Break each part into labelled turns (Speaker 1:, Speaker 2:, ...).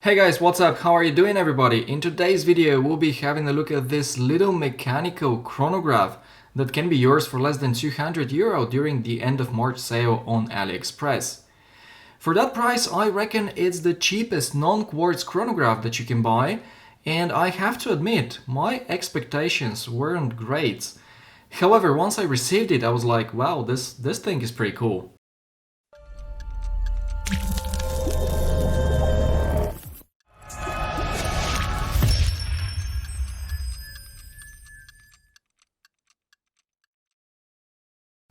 Speaker 1: Hey guys, what's up? How are you doing, everybody? In today's video, we'll be having a look at this little mechanical chronograph that can be yours for less than €200 during the end of March sale on Aliexpress. For that price, I reckon it's the cheapest non-quartz chronograph that you can buy, and I have to admit, my expectations weren't great. However, once I received it, I was like, wow, this thing is pretty cool.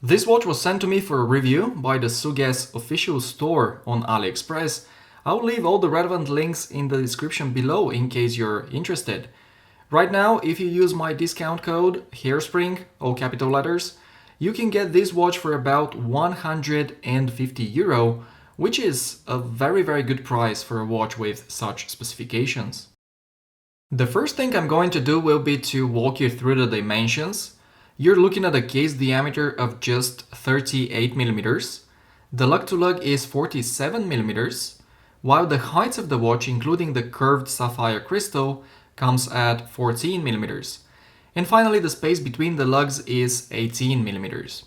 Speaker 1: This watch was sent to me for a review by the Sugess official store on Aliexpress. I'll leave all the relevant links in the description below in case you're interested. Right now, if you use my discount code Hairspring, all capital letters, you can get this watch for about €150, which is a very good price for a watch with such specifications. The first thing I'm going to do will be to walk you through the dimensions. You're looking at a case diameter of just 38mm. The lug-to-lug is 47mm, while the height of the watch, including the curved sapphire crystal, comes at 14mm. And finally, the space between the lugs is 18mm.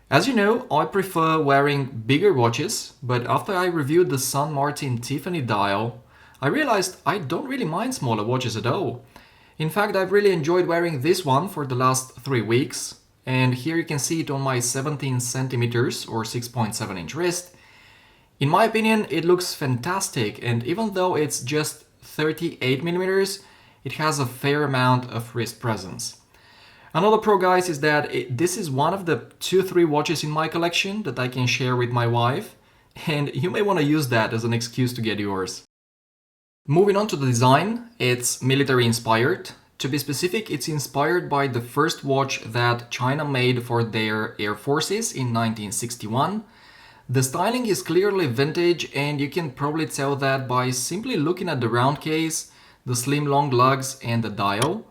Speaker 1: As you know, I prefer wearing bigger watches, but after I reviewed the St. Martin Tiffany dial, I realized I don't really mind smaller watches at all. In fact, I've really enjoyed wearing this one for the last 3 weeks, and here you can see it on my 17cm or 6.7-inch wrist. In my opinion, it looks fantastic, and even though it's just 38mm, it has a fair amount of wrist presence. Another pro, guys, is that this is one of the 2-3 watches in my collection that I can share with my wife, and you may want to use that as an excuse to get yours. Moving on to the design, it's military inspired. To be specific, it's inspired by the first watch that China made for their air forces in 1961. The styling is clearly vintage, and you can probably tell that by simply looking at the round case, the slim long lugs and the dial.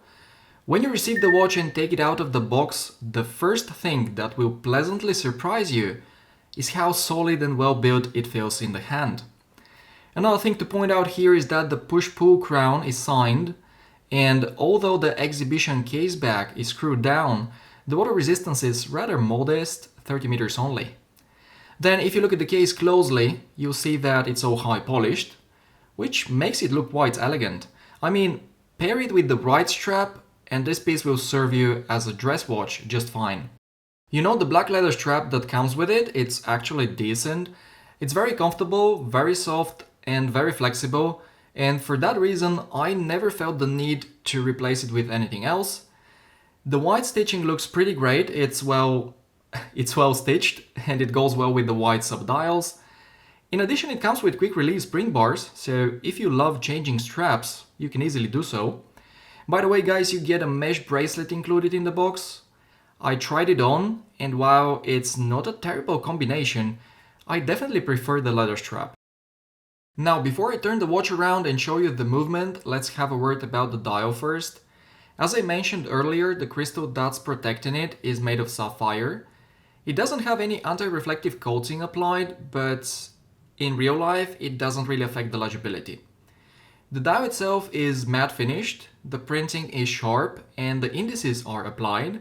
Speaker 1: When you receive the watch and take it out of the box, the first thing that will pleasantly surprise you is how solid and well built it feels in the hand. Another thing to point out here is that the push-pull crown is signed, and although the exhibition case back is screwed down, the water resistance is rather modest, 30 meters only. Then if you look at the case closely, you'll see that it's all high polished, which makes it look quite elegant. I mean, pair it with the right strap and this piece will serve you as a dress watch just fine. You know, the black leather strap that comes with it, it's actually decent. It's very comfortable, very soft, and very flexible, and for that reason I never felt the need to replace it with anything else. The white stitching looks pretty great, it's well stitched and it goes well with the white subdials. In addition, it comes with quick release spring bars, so if you love changing straps, you can easily do so. By the way, guys, you get a mesh bracelet included in the box. I tried it on, and while it's not a terrible combination, I definitely prefer the leather strap. Now, before I turn the watch around and show you the movement, let's have a word about the dial first. As I mentioned earlier, the crystal that's protecting it is made of sapphire. It doesn't have any anti-reflective coating applied, but in real life it doesn't really affect the legibility. The dial itself is matte finished, the printing is sharp, and the indices are applied.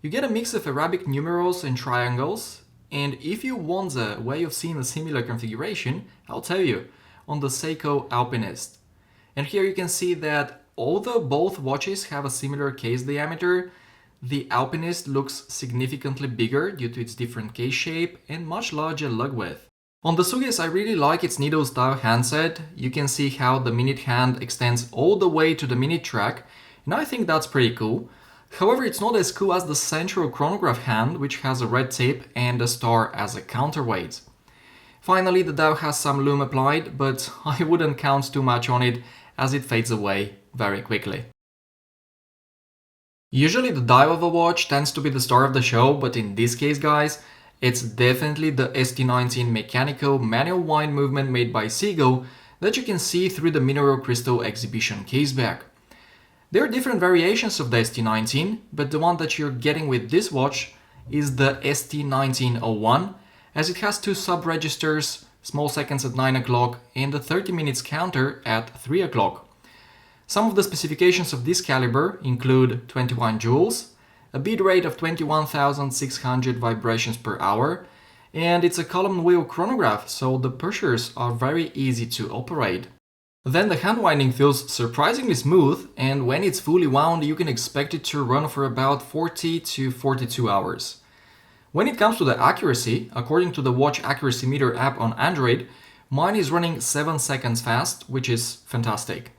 Speaker 1: You get a mix of Arabic numerals and triangles, and if you want a way of seeing a similar configuration, I'll tell you, on the Seiko Alpinist. And here you can see that although both watches have a similar case diameter, the Alpinist looks significantly bigger due to its different case shape and much larger lug width. On the Sugess, I really like its needle style handset. You can see how the minute hand extends all the way to the minute track, and I think that's pretty cool. However, it's not as cool as the central chronograph hand, which has a red tip and a star as a counterweight. Finally, the dial has some lume applied, but I wouldn't count too much on it as it fades away very quickly. Usually the dial of a watch tends to be the star of the show, but in this case, guys, it's definitely the ST19 mechanical manual wind movement made by Seagull that you can see through the mineral crystal exhibition caseback. There are different variations of the ST19, but the one that you're getting with this watch is the ST1901, as it has 2 sub-registers, small seconds at 9 o'clock, and a 30 minutes counter at 3 o'clock. Some of the specifications of this caliber include 21 joules, a beat rate of 21,600 vibrations per hour, and it's a column wheel chronograph, so the pushers are very easy to operate. Then the hand winding feels surprisingly smooth, and when it's fully wound you can expect it to run for about 40 to 42 hours. When it comes to the accuracy, according to the Watch Accuracy Meter app on Android, mine is running 7 seconds fast, which is fantastic.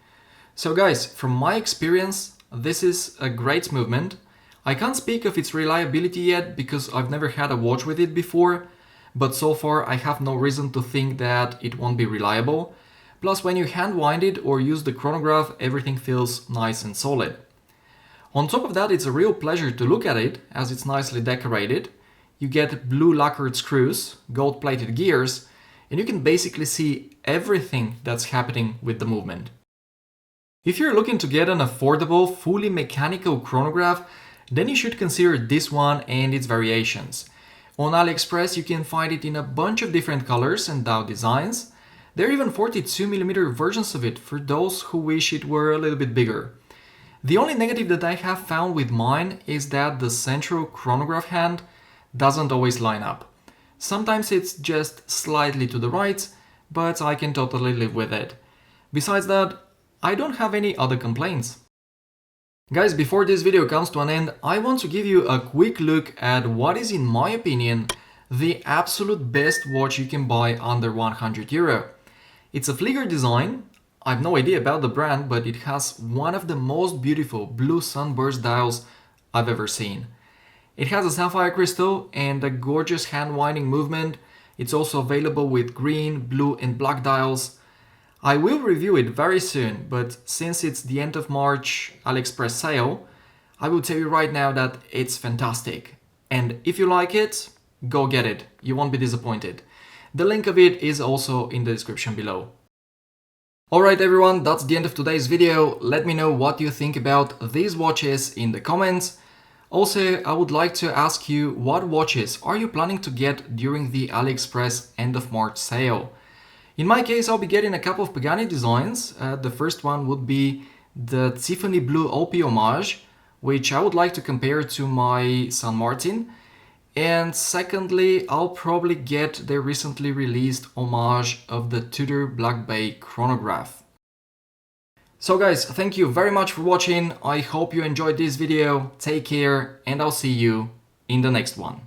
Speaker 1: So guys, from my experience, this is a great movement. I can't speak of its reliability yet because I've never had a watch with it before, but so far I have no reason to think that it won't be reliable. Plus, when you hand wind it or use the chronograph, everything feels nice and solid. On top of that, it's a real pleasure to look at it as it's nicely decorated. You get blue lacquered screws, gold-plated gears, and you can basically see everything that's happening with the movement. If you're looking to get an affordable, fully mechanical chronograph, then you should consider this one and its variations. On Aliexpress, you can find it in a bunch of different colors and dial designs. There are even 42mm versions of it for those who wish it were a little bit bigger. The only negative that I have found with mine is that the central chronograph hand doesn't always line up. Sometimes it's just slightly to the right, but I can totally live with it. Besides that, I don't have any other complaints. Guys, before this video comes to an end, I want to give you a quick look at what is, in my opinion, the absolute best watch you can buy under 100 euro. It's a Flieger design. I've no idea about the brand, but it has one of the most beautiful blue sunburst dials I've ever seen. It has a sapphire crystal and a gorgeous hand winding movement. It's also available with green, blue and black dials. I will review it very soon, but since it's the end of March Aliexpress sale, I will tell you right now that it's fantastic. And if you like it, go get it. You won't be disappointed. The link of it is also in the description below. Alright everyone, that's the end of today's video. Let me know what you think about these watches in the comments. Also, I would like to ask you, what watches are you planning to get during the Aliexpress end of March sale? In my case, I'll be getting a couple of Pagani designs. The first one would be the Tiffany Blue OP Homage, which I would like to compare to my San Martin. And secondly, I'll probably get the recently released homage of the Tudor Black Bay Chronograph. So guys, thank you very much for watching. I hope you enjoyed this video. Take care and I'll see you in the next one.